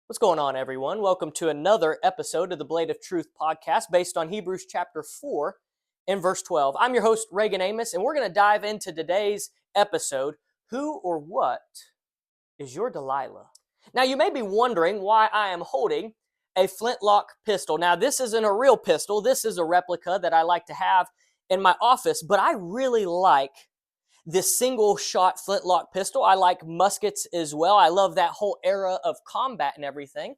What's going on, everyone? Welcome to another episode of the Blade of Truth podcast based on Hebrews chapter 4 and verse 12. I'm your host, Reagan Amos, and we're going to dive into today's episode. Who or what is your Delilah? Now, you may be wondering why I am holding a flintlock pistol. Now, this isn't a real pistol. This is a replica that I like to have in my office, but I really like this single shot flintlock pistol. I like muskets as well. I love that whole era of combat and everything.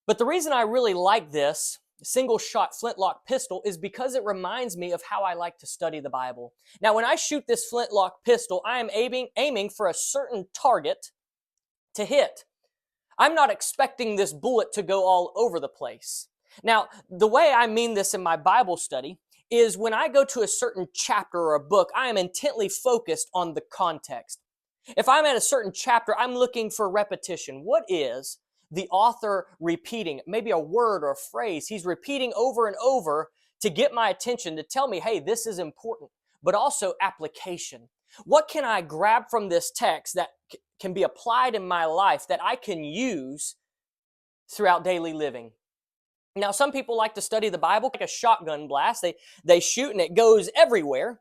But the reason I really like this single shot flintlock pistol is because it reminds me of how I like to study the Bible. Now, when I shoot this flintlock pistol, I am aiming for a certain target to hit. I'm not expecting this bullet to go all over the place. Now, the way I mean this in my Bible study is when I go to a certain chapter or a book, I am intently focused on the context. If I'm at a certain chapter, I'm looking for repetition. What is the author repeating? Maybe a word or a phrase he's repeating over and over to get my attention, to tell me, hey, this is important, but also application. What can I grab from this text that can be applied in my life that I can use throughout daily living? Now, some people like to study the Bible like a shotgun blast. They shoot and it goes everywhere,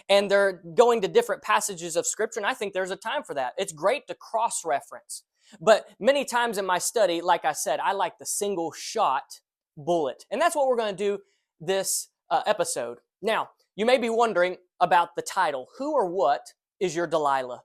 and they're going to different passages of Scripture, and I think there's a time for that. It's great to cross-reference. But many times in my study, like I said, I like the single-shot bullet. And that's what we're going to do this episode. Now, you may be wondering about the title. Who or what is your Delilah?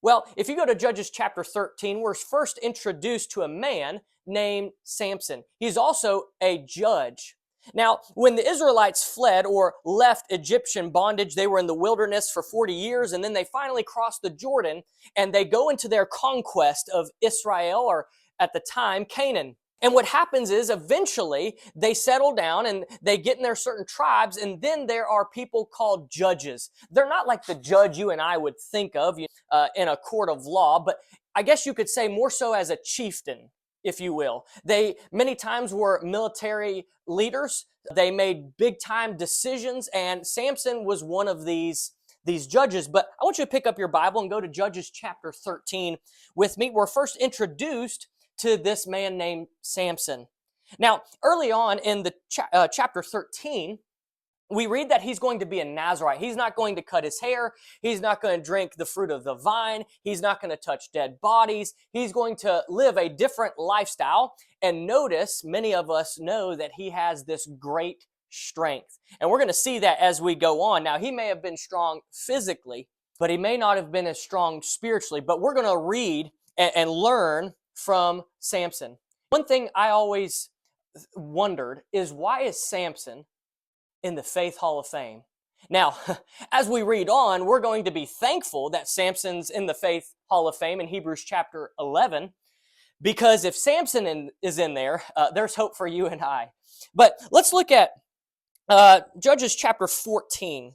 Well, if you go to Judges chapter 13, we're first introduced to a man named Samson. He's also a judge. Now, when the Israelites fled or left Egyptian bondage, they were in the wilderness for 40 years, and then they finally crossed the Jordan, and they go into their conquest of Israel, or at the time, Canaan. And what happens is eventually they settle down and they get in their certain tribes, and then there are people called judges. They're not like the judge you and I would think of in a court of law, but I guess you could say more so as a chieftain, if you will. They many times were military leaders. They made big time decisions, and Samson was one of these judges. But I want you to pick up your Bible and go to Judges chapter 13 with me. We're first introduced to this man named Samson. Now, early on in the chapter 13, we read that he's going to be a Nazirite. He's not going to cut his hair. He's not going to drink the fruit of the vine. He's not going to touch dead bodies. He's going to live a different lifestyle. And notice, many of us know that he has this great strength. And we're going to see that as we go on. Now, he may have been strong physically, but he may not have been as strong spiritually. But we're going to read and learn from Samson. One thing I always wondered is, why is Samson in the Faith Hall of Fame? Now, as we read on, we're going to be thankful that Samson's in the Faith Hall of Fame in Hebrews chapter 11, because if Samson is in there, there's hope for you and I. But let's look at Judges chapter 14.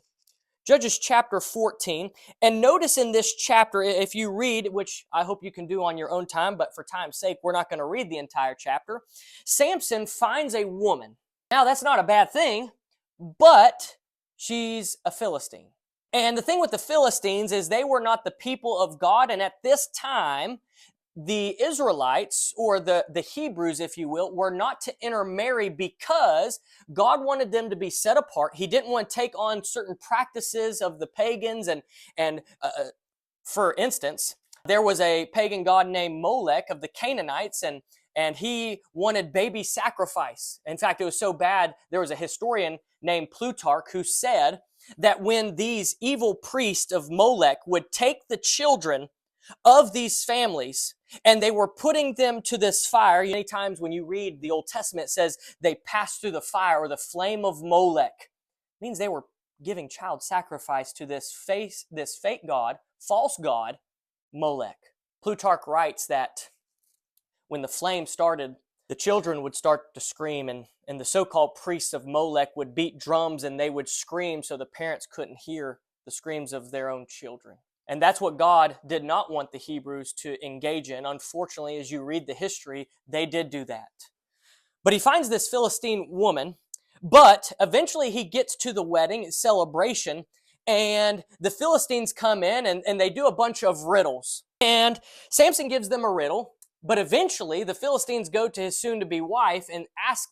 Judges chapter 14, and notice in this chapter, if you read, which I hope you can do on your own time, but for time's sake, we're not going to read the entire chapter. Samson finds a woman. Now, that's not a bad thing, but she's a Philistine. And the thing with the Philistines is they were not the people of God, and at this time, the Israelites, or the Hebrews, if you will, were not to intermarry because God wanted them to be set apart. He didn't want to take on certain practices of the pagans. And for instance, there was a pagan god named Molech of the Canaanites, and he wanted baby sacrifice. In fact, it was so bad, there was a historian named Plutarch who said that when these evil priests of Molech would take the children of these families, and they were putting them to this fire. Many times when you read the Old Testament, it says they passed through the fire or the flame of Molech. It means they were giving child sacrifice to this fake god, false god, Molech. Plutarch writes that when the flame started, the children would start to scream, and the so-called priests of Molech would beat drums, and they would scream so the parents couldn't hear the screams of their own children. And that's what God did not want the Hebrews to engage in. Unfortunately, as you read the history, they did do that. But he finds this Philistine woman, but eventually he gets to the wedding celebration, and the Philistines come in and they do a bunch of riddles. And Samson gives them a riddle, But eventually, the Philistines go to his soon-to-be wife and ask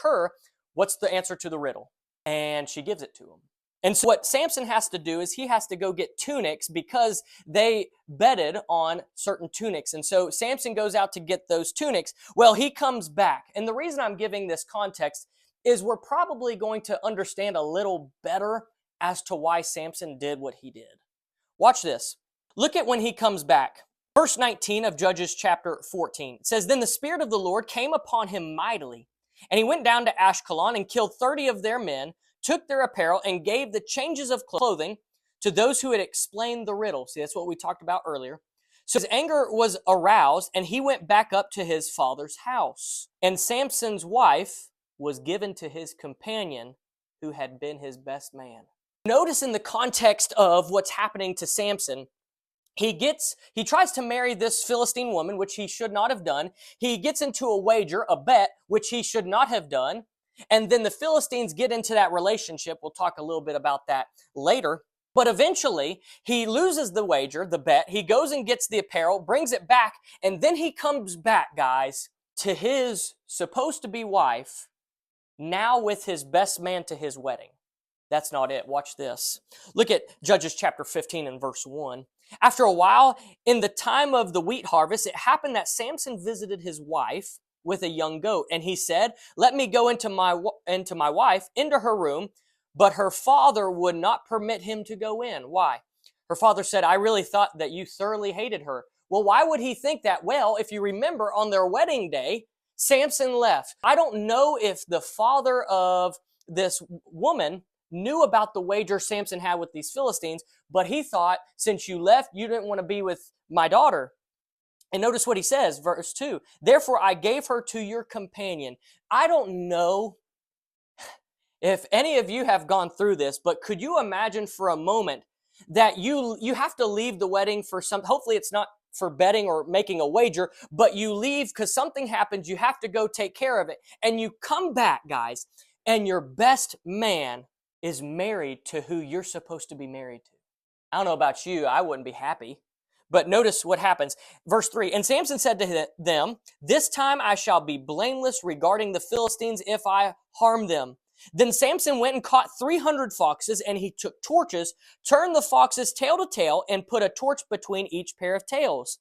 her, what's the answer to the riddle? And she gives it to him. And so what Samson has to do is he has to go get tunics because they betted on certain tunics. And so Samson goes out to get those tunics. Well, he comes back. And the reason I'm giving this context is we're probably going to understand a little better as to why Samson did what he did. Watch this. Look at when he comes back. Verse 19 of Judges chapter 14 says, Then the Spirit of the Lord came upon him mightily, and he went down to Ashkelon and killed 30 of their men, took their apparel, and gave the changes of clothing to those who had explained the riddle. See, that's what we talked about earlier. So his anger was aroused, and he went back up to his father's house. And Samson's wife was given to his companion, who had been his best man. Notice in the context of what's happening to Samson, he tries to marry this Philistine woman, which he should not have done. He gets into a wager, a bet, which he should not have done. And then the Philistines get into that relationship. We'll talk a little bit about that later. But eventually, he loses the wager, the bet. He goes and gets the apparel, brings it back, and then he comes back, guys, to his supposed-to-be wife, now with his best man to his wedding. That's not it. Watch this. Look at Judges chapter 15 and verse 1. After a while, in the time of the wheat harvest, it happened that Samson visited his wife with a young goat. And he said, Let me go into my wife, into her room. But her father would not permit him to go in. Why? Her father said, I really thought that you thoroughly hated her. Well, why would he think that? Well, if you remember, on their wedding day, Samson left. I don't know if the father of this woman knew about the wager Samson had with these Philistines, but he thought, since you left, you didn't want to be with my daughter. And notice what he says, verse 2. Therefore, I gave her to your companion. I don't know if any of you have gone through this, but could you imagine for a moment that you have to leave the wedding for hopefully it's not for betting or making a wager, but you leave because something happens, you have to go take care of it, and you come back, guys, and your best man is married to who you're supposed to be married to. I don't know about you, I wouldn't be happy. But notice what happens. Verse 3, And Samson said to them, This time I shall be blameless regarding the Philistines if I harm them. Then Samson went and caught 300 foxes, and he took torches, turned the foxes tail to tail, and put a torch between each pair of tails.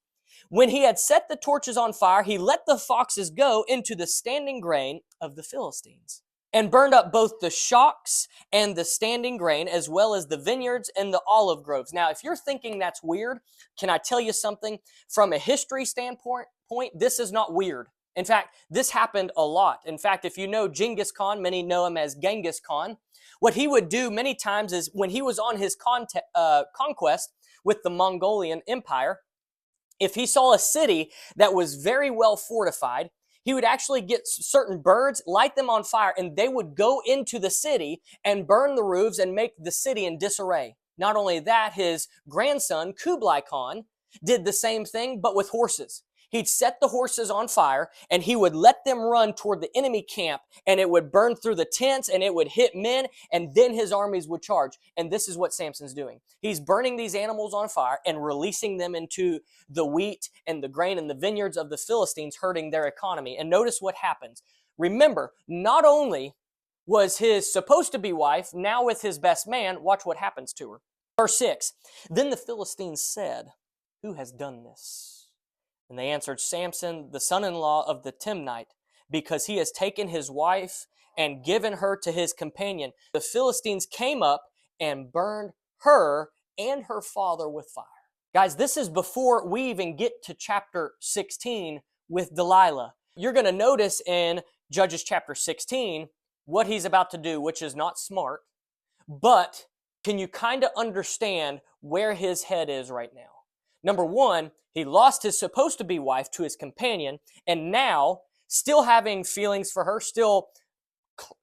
When he had set the torches on fire, he let the foxes go into the standing grain of the Philistines, and burned up both the shocks and the standing grain, as well as the vineyards and the olive groves. Now, if you're thinking that's weird, can I tell you something? From a history standpoint, this is not weird. In fact, this happened a lot. In fact, if you know Genghis Khan, many know him as Genghis Khan, what he would do many times is when he was on his conquest with the Mongolian Empire, if he saw a city that was very well fortified, he would actually get certain birds, light them on fire, and they would go into the city and burn the roofs and make the city in disarray. Not only that, his grandson, Kublai Khan, did the same thing, but with horses. He'd set the horses on fire, and he would let them run toward the enemy camp, and it would burn through the tents, and it would hit men, and then his armies would charge. And this is what Samson's doing. He's burning these animals on fire and releasing them into the wheat and the grain and the vineyards of the Philistines, hurting their economy. And notice what happens. Remember, not only was his supposed-to-be wife now with his best man, watch what happens to her. Verse 6, Then the Philistines said, Who has done this? And they answered, Samson, the son-in-law of the Timnite, because he has taken his wife and given her to his companion. The Philistines came up and burned her and her father with fire. Guys, this is before we even get to chapter 16 with Delilah. You're going to notice in Judges chapter 16 what he's about to do, which is not smart, but can you kind of understand where his head is right now? Number one, he lost his supposed-to-be wife to his companion, and now, still having feelings for her, still,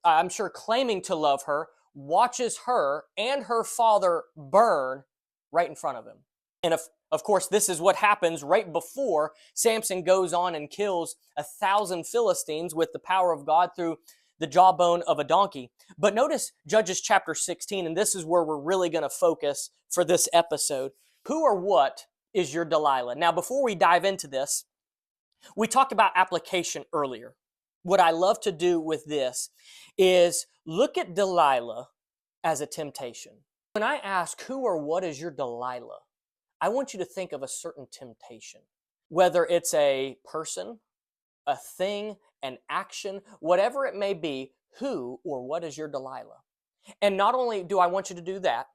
I'm sure, claiming to love her, watches her and her father burn right in front of him. And of course, this is what happens right before Samson goes on and kills 1,000 Philistines with the power of God through the jawbone of a donkey. But notice Judges chapter 16, and this is where we're really going to focus for this episode. Who or what is your Delilah? Now, before we dive into this, We talked about application earlier. What I love to do with this is look at Delilah as a temptation. When I ask who or what is your Delilah, I want you to think of a certain temptation, whether it's a person, a thing, an action, whatever it may be, who or what is your Delilah? And not only do I want you to do that,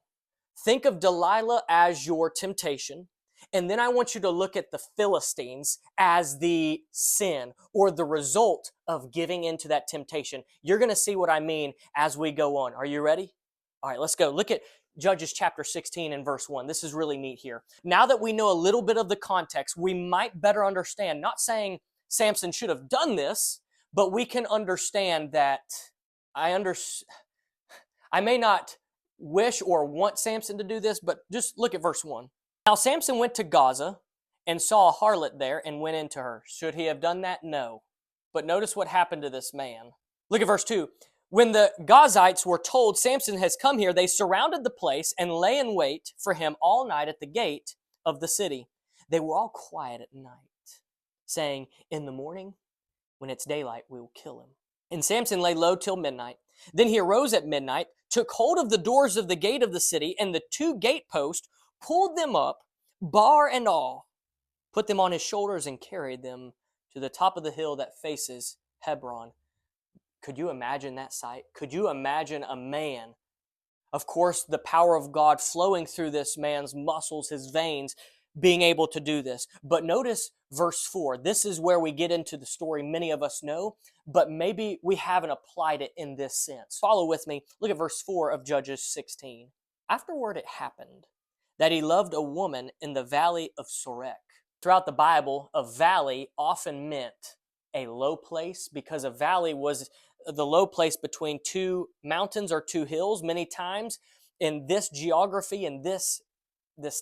think of Delilah as your temptation. And then I want you to look at the Philistines as the sin or the result of giving into that temptation. You're going to see what I mean as we go on. Are you ready? All right, let's go. Look at Judges chapter 16 and verse 1. This is really neat here. Now that we know a little bit of the context, we might better understand, not saying Samson should have done this, but we can understand that I may not wish or want Samson to do this, but just look at verse 1. Now Samson went to Gaza and saw a harlot there and went into her. Should he have done that? No. But notice what happened to this man. Look at verse 2. When the Gazites were told Samson has come here, they surrounded the place and lay in wait for him all night at the gate of the city. They were all quiet at night, saying, in the morning, when it's daylight, we will kill him. And Samson lay low till midnight. Then he arose at midnight, took hold of the doors of the gate of the city, and the two gateposts, pulled them up, bar and all, put them on his shoulders, and carried them to the top of the hill that faces Hebron. Could you imagine that sight? Could you imagine a man? Of course, the power of God flowing through this man's muscles, his veins, being able to do this. But notice verse 4. This is where we get into the story many of us know, but maybe we haven't applied it in this sense. Follow with me. Look at verse 4 of Judges 16. Afterward it happened that he loved a woman in the valley of Sorek. Throughout the Bible, a valley often meant a low place because a valley was the low place between two mountains or two hills. Many times in this geography, in this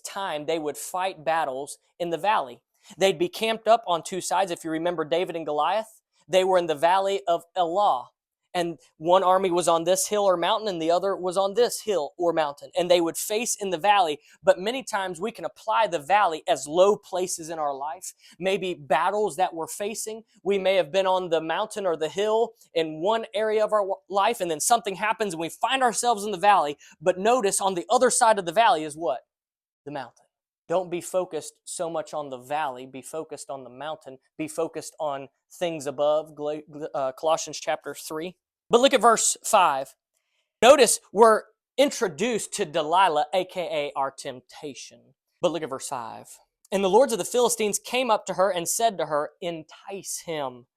time, they would fight battles in the valley. They'd be camped up on two sides. If you remember David and Goliath, they were in the valley of Elah. And one army was on this hill or mountain and the other was on this hill or mountain. And they would face in the valley. But many times we can apply the valley as low places in our life. Maybe battles that we're facing. We may have been on the mountain or the hill in one area of our life, and then something happens and we find ourselves in the valley. But notice on the other side of the valley is what? The mountain. Don't be focused so much on the valley. Be focused on the mountain. Be focused on things above, Colossians chapter 3. But look at verse 5. Notice we're introduced to Delilah, aka our temptation. But look at verse 5. And the lords of the Philistines came up to her and said to her, entice him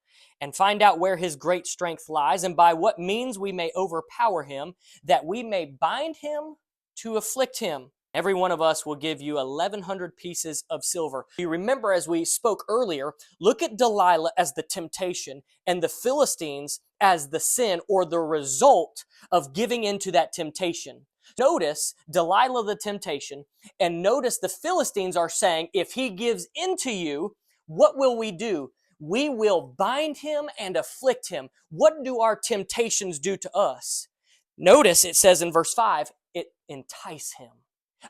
and find out where his great strength lies and by what means we may overpower him, that we may bind him to afflict him. Every one of us will give you 1,100 pieces of silver. You remember, as we spoke earlier, look at Delilah as the temptation and the Philistines as the sin or the result of giving into that temptation. Notice Delilah the temptation, and notice the Philistines are saying, if he gives into you, what will we do? We will bind him and afflict him. What do our temptations do to us? Notice it says in verse 5, it entice him.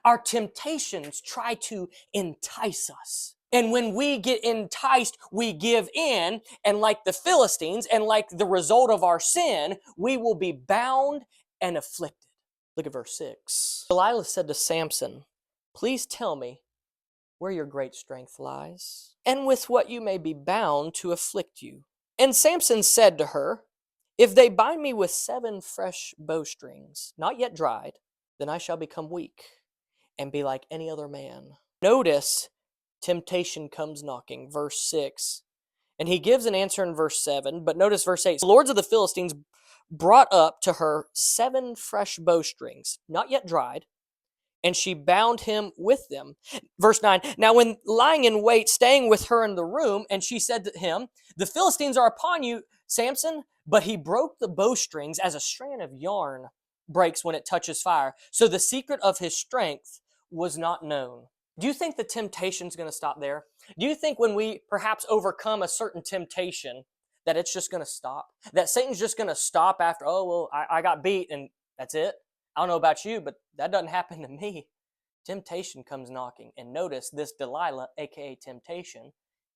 Our temptations try to entice us. And when we get enticed, we give in. And like the Philistines, and like the result of our sin, we will be bound and afflicted. Look at verse 6. Delilah said to Samson, please tell me where your great strength lies, and with what you may be bound to afflict you. And Samson said to her, if they bind me with 7 fresh bowstrings, not yet dried, then I shall become weak and be like any other man. Notice, temptation comes knocking, verse 6. And he gives an answer in verse 7, but notice verse 8. The lords of the Philistines brought up to her 7 fresh bowstrings, not yet dried, and she bound him with them. Verse 9, now when lying in wait, staying with her in the room, and she said to him, the Philistines are upon you, Samson. But he broke the bowstrings as a strand of yarn breaks when it touches fire. So the secret of his strength was not known. Do you think the temptation's going to stop there? Do you think when we perhaps overcome a certain temptation that it's just going to stop? That Satan's just going to stop after, oh, well, I got beat and that's it? I don't know about you, but that doesn't happen to me. Temptation comes knocking. And notice this Delilah, aka temptation,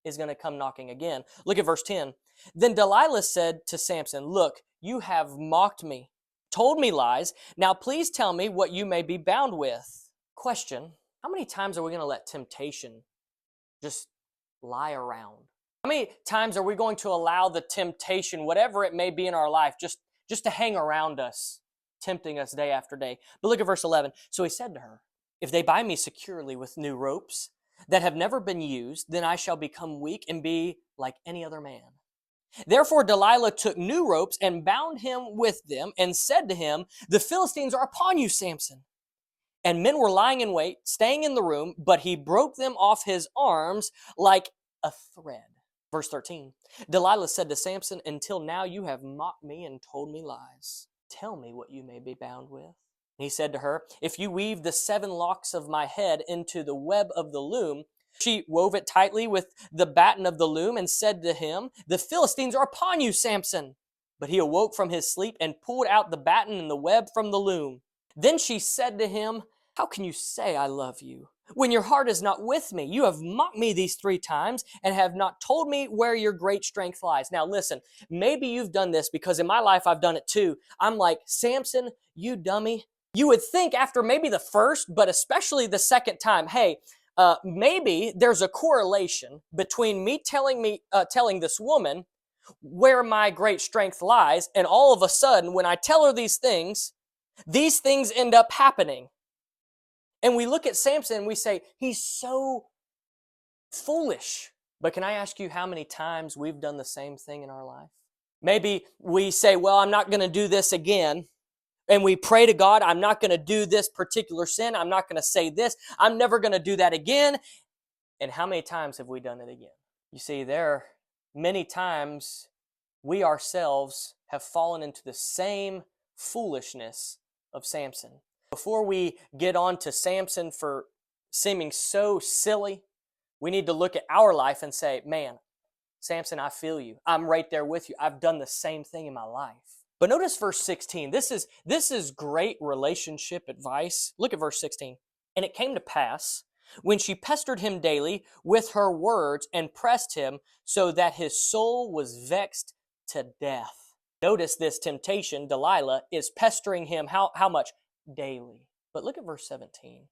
is going to come knocking again. Look at verse 10. Then Delilah said to Samson, look, you have mocked me, told me lies. Now please tell me what you may be bound with. Question, how many times are we going to let temptation just lie around? How many times are we going to allow the temptation, whatever it may be in our life, just to hang around us, tempting us day after day? But look at verse 11. So he said to her, if they bind me securely with new ropes that have never been used, then I shall become weak and be like any other man. Therefore Delilah took new ropes and bound him with them and said to him, the Philistines are upon you, Samson. And men were lying in wait, staying in the room, but he broke them off his arms like a thread. Verse 13, Delilah said to Samson, until now you have mocked me and told me lies. Tell me what you may be bound with. He said to her, if you weave the 7 locks of my head into the web of the loom. She wove it tightly with the batten of the loom and said to him, the Philistines are upon you, Samson. But he awoke from his sleep and pulled out the batten and the web from the loom. Then she said to him, how can you say I love you when your heart is not with me? You have mocked me these 3 times and have not told me where your great strength lies. Now listen, maybe you've done this because in my life I've done it too. I'm like, Samson, you dummy. You would think after maybe the first, but especially the second time, hey, maybe there's a correlation between me telling this woman where my great strength lies, and all of a sudden, when I tell her these things end up happening. And we look at Samson and we say, he's so foolish. But can I ask you how many times we've done the same thing in our life? Maybe we say, well, I'm not going to do this again. And we pray to God, I'm not going to do this particular sin. I'm not going to say this. I'm never going to do that again. And how many times have we done it again? You see, there are many times we ourselves have fallen into the same foolishness of Samson. Before we get on to Samson for seeming so silly, we need to look at our life and say, man, Samson, I feel you. I'm right there with you. I've done the same thing in my life. But notice verse 16. This is great relationship advice. Look at verse 16. And it came to pass, when she pestered him daily with her words and pressed him, so that his soul was vexed to death. Notice this temptation, Delilah, is pestering him how much? Daily. But look at verse 17.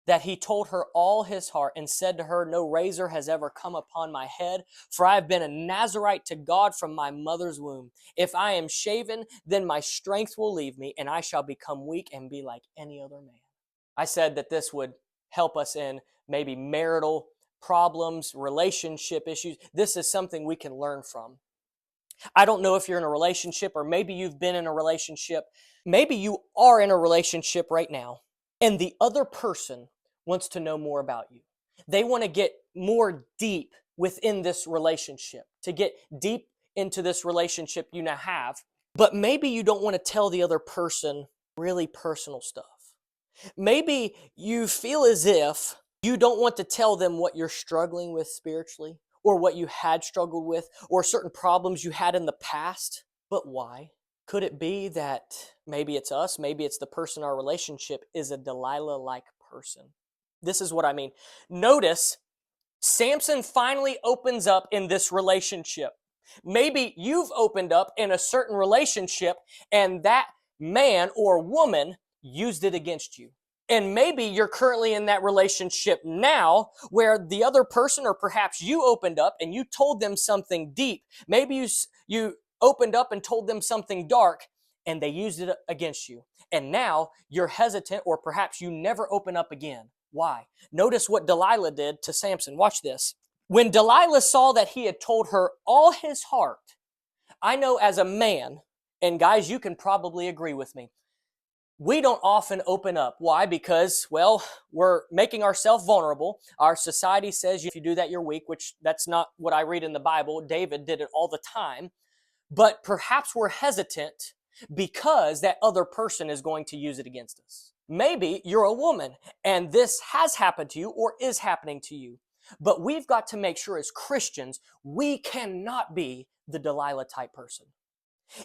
That he told her all his heart and said to her, no razor has ever come upon my head, for I have been a Nazirite to God from my mother's womb. If I am shaven, then my strength will leave me, and I shall become weak and be like any other man. I said that this would help us in maybe marital problems, relationship issues. This is something we can learn from. I don't know if you're in a relationship, or maybe you've been in a relationship. Maybe you are in a relationship right now, and the other person wants to know more about you. They want to get more deep within this relationship, to get deep into this relationship you now have. But maybe you don't want to tell the other person really personal stuff. Maybe you feel as if you don't want to tell them what you're struggling with spiritually, or what you had struggled with, or certain problems you had in the past. But why? Could it be that maybe it's us, maybe it's the person in our relationship is a Delilah-like person? This is what I mean. Notice, Samson finally opens up in this relationship. Maybe you've opened up in a certain relationship and that man or woman used it against you. And maybe you're currently in that relationship now where the other person, or perhaps you opened up and you told them something deep. Maybe you opened up and told them something dark and they used it against you. And now you're hesitant, or perhaps you never open up again. Why? Notice what Delilah did to Samson. Watch this. When Delilah saw that he had told her all his heart, I know as a man, and guys, you can probably agree with me, we don't often open up. Why? Because, well, we're making ourselves vulnerable. Our society says if you do that, you're weak, which that's not what I read in the Bible. David did it all the time. But perhaps we're hesitant because that other person is going to use it against us. Maybe you're a woman and this has happened to you or is happening to you. But we've got to make sure as Christians, we cannot be the Delilah type person.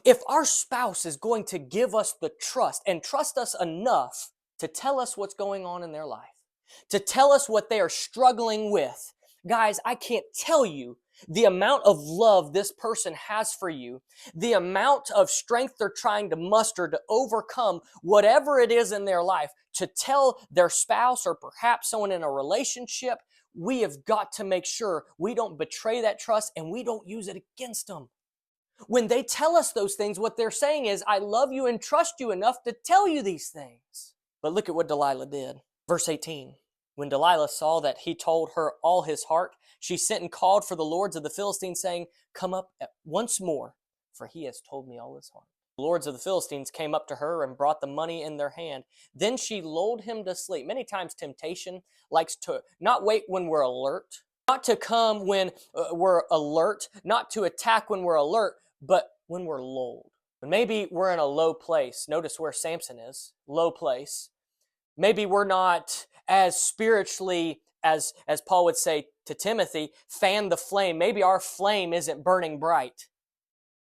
If our spouse is going to give us the trust and trust us enough to tell us what's going on in their life, to tell us what they are struggling with, Guys, I can't tell you the amount of love this person has for you, the amount of strength they're trying to muster to overcome whatever it is in their life, to tell their spouse or perhaps someone in a relationship. We have got to make sure we don't betray that trust and we don't use it against them. When they tell us those things, what they're saying is, I love you and trust you enough to tell you these things. But look at what Delilah did. Verse 18. When Delilah saw that he told her all his heart, she sent and called for the lords of the Philistines, saying, come up once more, for he has told me all his heart. The lords of the Philistines came up to her and brought the money in their hand. Then she lulled him to sleep. Many times temptation likes to not wait when we're alert, not to come when we're alert, not to attack when we're alert, but when we're lulled. When maybe we're in a low place. Notice where Samson is, low place. Maybe we're not as spiritually, as Paul would say to Timothy, fan the flame. Maybe our flame isn't burning bright.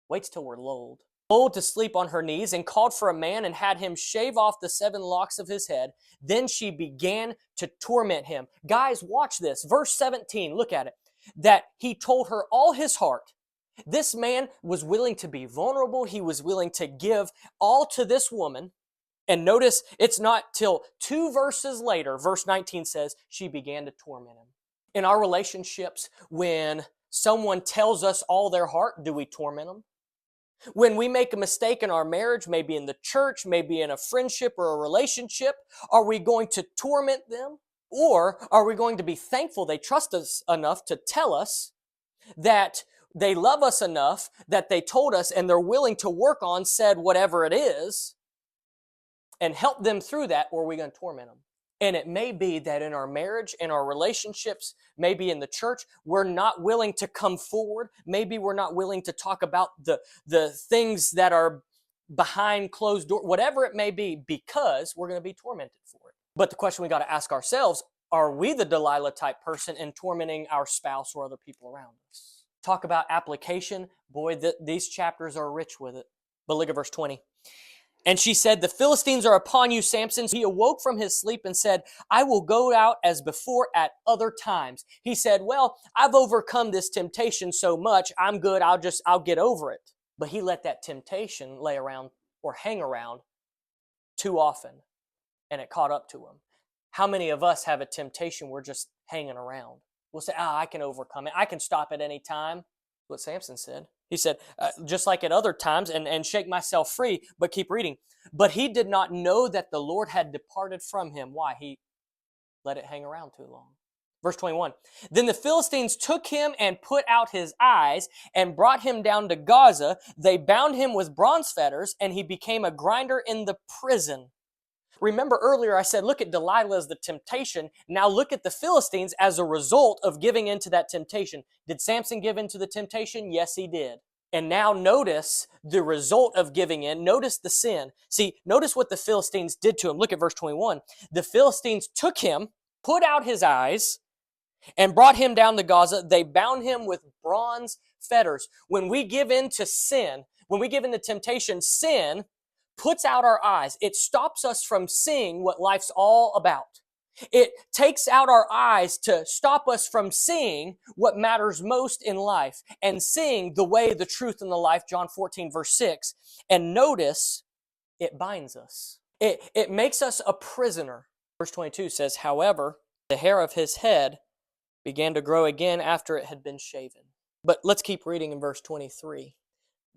Waits till we're lulled. Lulled to sleep on her knees, and called for a man and had him shave off the 7 locks of his head. Then she began to torment him. Guys, watch this. Verse 17, look at it. That he told her all his heart. This man was willing to be vulnerable. He was willing to give all to this woman. And notice it's not till 2 verses later, verse 19 says, she began to torment him. In our relationships, when someone tells us all their heart, do we torment them? When we make a mistake in our marriage, maybe in the church, maybe in a friendship or a relationship, are we going to torment them? Or are we going to be thankful they trust us enough to tell us that they love us enough that they told us and they're willing to work on said whatever it is, and help them through that, or are we going to torment them? And it may be that in our marriage, in our relationships, maybe in the church, we're not willing to come forward. Maybe we're not willing to talk about the things that are behind closed doors, whatever it may be, because we're going to be tormented for it. But the question we got to ask ourselves, are we the Delilah type person in tormenting our spouse or other people around us? Talk about application. Boy, these chapters are rich with it. But look at verse 20. And she said, the Philistines are upon you, Samson. He awoke from his sleep and said, I will go out as before at other times. He said, well, I've overcome this temptation so much, I'm good, I'll get over it. But he let that temptation lay around or hang around too often, and it caught up to him. How many of us have a temptation we're just hanging around? We'll say, I can overcome it. I can stop at any time. What Samson said. He said, just like at other times, and shake myself free, but keep reading. But he did not know that the Lord had departed from him. Why? He let it hang around too long. Verse 21, then the Philistines took him and put out his eyes and brought him down to Gaza. They bound him with bronze fetters, and he became a grinder in the prison. Remember earlier I said, look at Delilah as the temptation. Now look at the Philistines as a result of giving into that temptation. Did Samson give into the temptation? Yes, he did. And now notice the result of giving in. Notice the sin. See, notice what the Philistines did to him. Look at verse 21. The Philistines took him, put out his eyes, and brought him down to Gaza. They bound him with bronze fetters. When we give in to sin, when we give in to temptation, sin puts out our eyes. It stops us from seeing what life's all about. It takes out our eyes to stop us from seeing what matters most in life and seeing the way, the truth, and the life, John 14, verse 6. And notice, it binds us. It makes us a prisoner. Verse 22 says, however, the hair of his head began to grow again after it had been shaven. But let's keep reading in verse 23.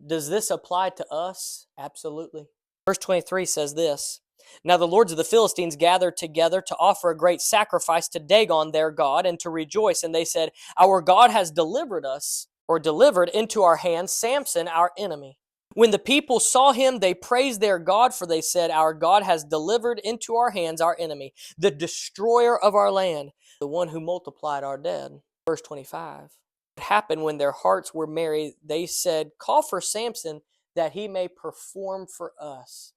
Does this apply to us? Absolutely. Verse 23 says this, now the lords of the Philistines gathered together to offer a great sacrifice to Dagon, their god, and to rejoice. And they said, our God has delivered us, or delivered into our hands, Samson, our enemy. When the people saw him, they praised their God, for they said, our God has delivered into our hands our enemy, the destroyer of our land, the one who multiplied our dead. Verse 25. It happened when their hearts were merry, they said, call for Samson, that he may perform for us.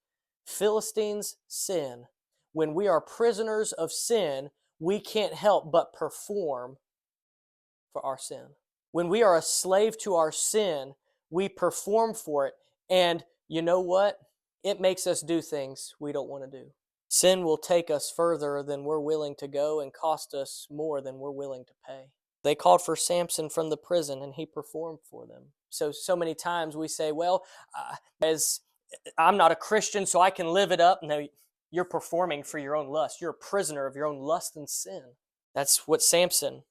Philistines sin. When we are prisoners of sin, we can't help but perform for our sin. When we are a slave to our sin, we perform for it. And you know what? It makes us do things we don't want to do. Sin will take us further than we're willing to go and cost us more than we're willing to pay. They called for Samson from the prison, and he performed for them. So many times we say, well, as I'm not a Christian, so I can live it up. No, you're performing for your own lust. You're a prisoner of your own lust and sin. That's what Samson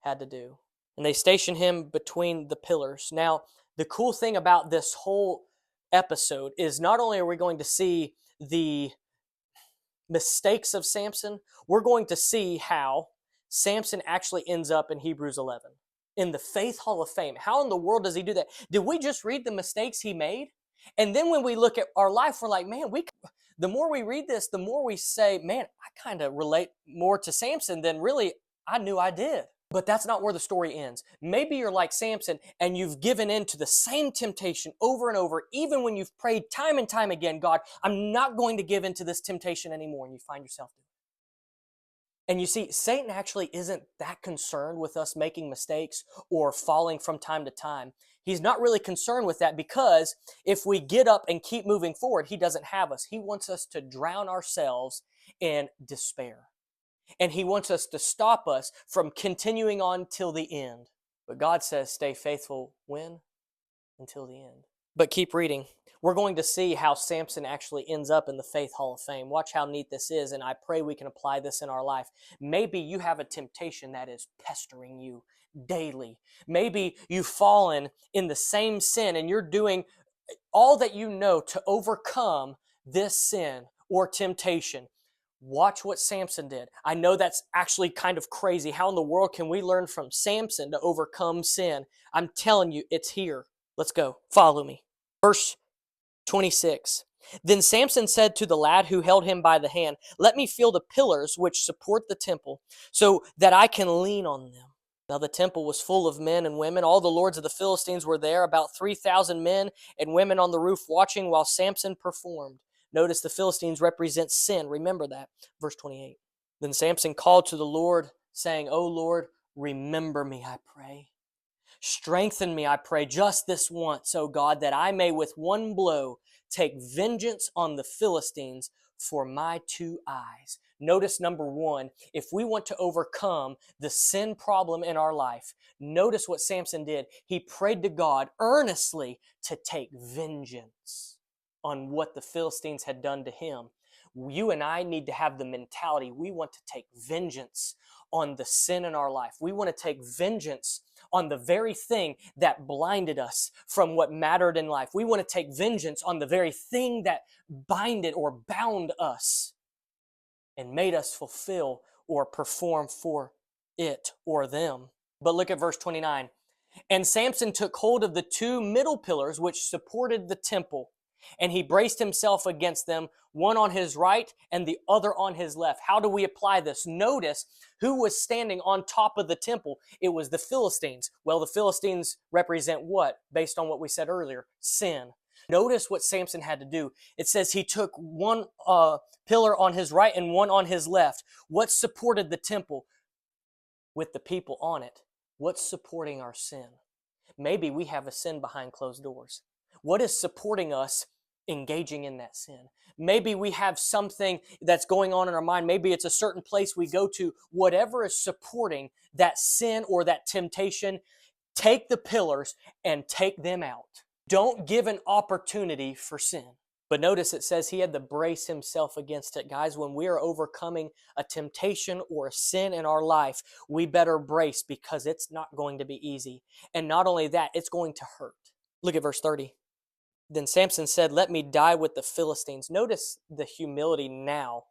had to do. And they stationed him between the pillars. Now, the cool thing about this whole episode is not only are we going to see the mistakes of Samson, we're going to see how Samson actually ends up in Hebrews 11, in the Faith Hall of Fame. How in the world does he do that? Did we just read the mistakes he made? And then when we look at our life, we're like, man, the more we read this, the more we say, man, I kind of relate more to Samson than really I knew I did. But that's not where the story ends. Maybe you're like Samson and you've given in to the same temptation over and over, even when you've prayed time and time again, God, I'm not going to give in to this temptation anymore, and you find yourself doing it. And you see, Satan actually isn't that concerned with us making mistakes or falling from time to time. He's not really concerned with that, because if we get up and keep moving forward, he doesn't have us. He wants us to drown ourselves in despair. And he wants us to stop us from continuing on till the end. But God says, stay faithful when? Until the end. But keep reading. We're going to see how Samson actually ends up in the Faith Hall of Fame. Watch how neat this is, and I pray we can apply this in our life. Maybe you have a temptation that is pestering you daily. Maybe you've fallen in the same sin and you're doing all that you know to overcome this sin or temptation. Watch what Samson did. I know that's actually kind of crazy. How in the world can we learn from Samson to overcome sin? I'm telling you, it's here. Let's go. Follow me. Verse 26. Then Samson said to the lad who held him by the hand, let me feel the pillars which support the temple, so that I can lean on them. Now the temple was full of men and women. All the lords of the Philistines were there, about 3,000 men and women on the roof watching while Samson performed. Notice the Philistines represent sin. Remember that. Verse 28. Then Samson called to the Lord, saying, O Lord, remember me, I pray. Strengthen me, I pray, just this once, O God, that I may with one blow take vengeance on the Philistines for my 2 eyes. Notice number one, if we want to overcome the sin problem in our life, notice what Samson did. He prayed to God earnestly to take vengeance on what the Philistines had done to him. You and I need to have the mentality. We want to take vengeance on the sin in our life. We want to take vengeance on the very thing that blinded us from what mattered in life. We want to take vengeance on the very thing that binded or bound us and made us fulfill or perform for it or them. But look at verse 29. And Samson took hold of the 2 middle pillars which supported the temple, and he braced himself against them, one on his right and the other on his left. How do we apply this? Notice who was standing on top of the temple. It was the Philistines. Well, the Philistines represent what? Based on what we said earlier, sin. Notice what Samson had to do. It says he took one pillar on his right and one on his left. What supported the temple? With the people on it. What's supporting our sin? Maybe we have a sin behind closed doors. What is supporting us engaging in that sin? Maybe we have something that's going on in our mind. Maybe it's a certain place we go to. Whatever is supporting that sin or that temptation, take the pillars and take them out. Don't give an opportunity for sin. But notice it says he had to brace himself against it. Guys, when we are overcoming a temptation or a sin in our life, we better brace, because it's not going to be easy. And not only that, it's going to hurt. Look at verse 30. Then Samson said, let me die with the Philistines. Notice the humility now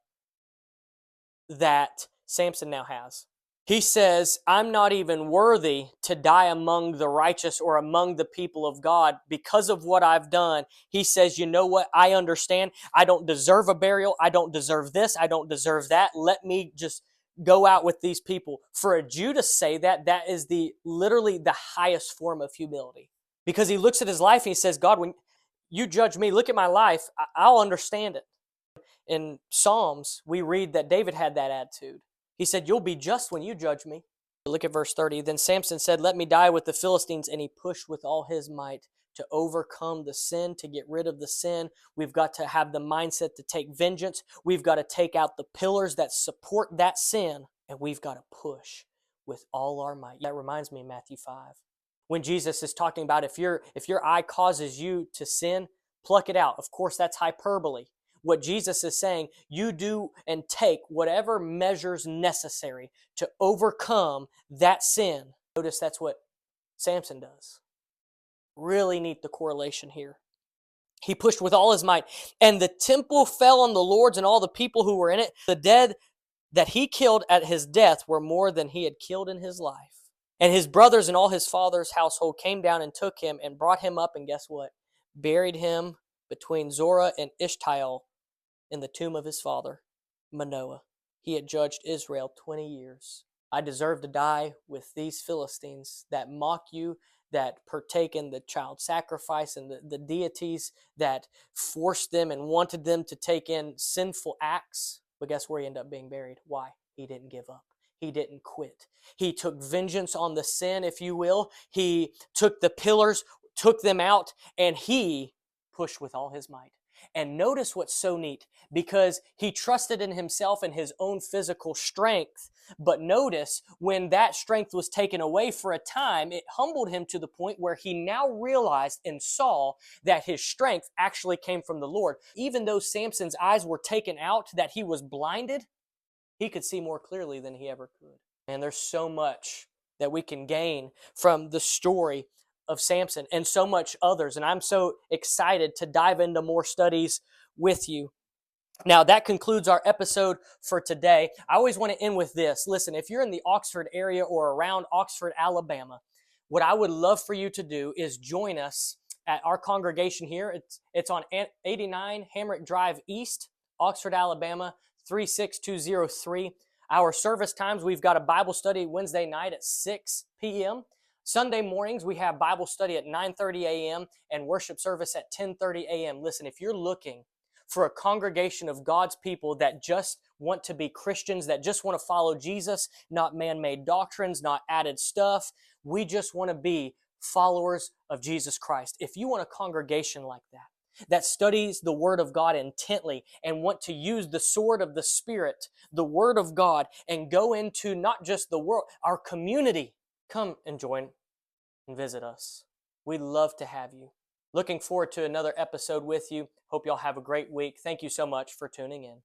that Samson now has. He says, I'm not even worthy to die among the righteous or among the people of God because of what I've done. He says, you know what? I understand. I don't deserve a burial. I don't deserve this. I don't deserve that. Let me just go out with these people. For a Jew to say that, that is literally the highest form of humility. Because he looks at his life and he says, God, when you judge me, look at my life, I'll understand it. In Psalms, we read that David had that attitude. He said, you'll be just when you judge me. Look at verse 30. Then Samson said, let me die with the Philistines. And he pushed with all his might to overcome the sin, to get rid of the sin. We've got to have the mindset to take vengeance. We've got to take out the pillars that support that sin. And we've got to push. with all our might. That reminds me of Matthew 5. When Jesus is talking about if your eye causes you to sin, pluck it out. Of course, that's hyperbole. What Jesus is saying, you do and take whatever measures necessary to overcome that sin. Notice that's what Samson does. Really neat the correlation here. He pushed with all his might, and the temple fell on the lords and all the people who were in it. The dead that he killed at his death were more than he had killed in his life. And his brothers and all his father's household came down and took him and brought him up, and guess what? Buried him between Zorah and Eshtaol in the tomb of his father, Manoah. He had judged Israel 20 years. I deserve to die with these Philistines that mock you, that partake in the child sacrifice and the deities that forced them and wanted them to take in sinful acts. But guess where he ended up being buried? Why? He didn't give up. He didn't quit. He took vengeance on the sin, if you will. He took the pillars, took them out, and he pushed with all his might. And notice what's so neat, because he trusted in himself and his own physical strength. But notice when that strength was taken away for a time, it humbled him to the point where he now realized and saw that his strength actually came from the Lord. Even though Samson's eyes were taken out, that he was blinded, he could see more clearly than he ever could. And there's so much that we can gain from the story of Samson and so much others. And I'm so excited to dive into more studies with you. Now, that concludes our episode for today. I always want to end with this. Listen, if you're in the Oxford area or around Oxford, Alabama, what I would love for you to do is join us at our congregation here. It's on 89 Hamrick Drive East, Oxford, Alabama, 36203. Our service times, we've got a Bible study Wednesday night at 6 p.m. Sunday mornings, we have Bible study at 9:30 a.m. and worship service at 10:30 a.m. Listen, if you're looking for a congregation of God's people that just want to be Christians, that just want to follow Jesus, not man-made doctrines, not added stuff, we just want to be followers of Jesus Christ. If you want a congregation like that studies the Word of God intently and want to use the sword of the Spirit, the Word of God, and go into not just the world, our community, come and join and visit us. We'd love to have you. Looking forward to another episode with you. Hope y'all have a great week. Thank you so much for tuning in.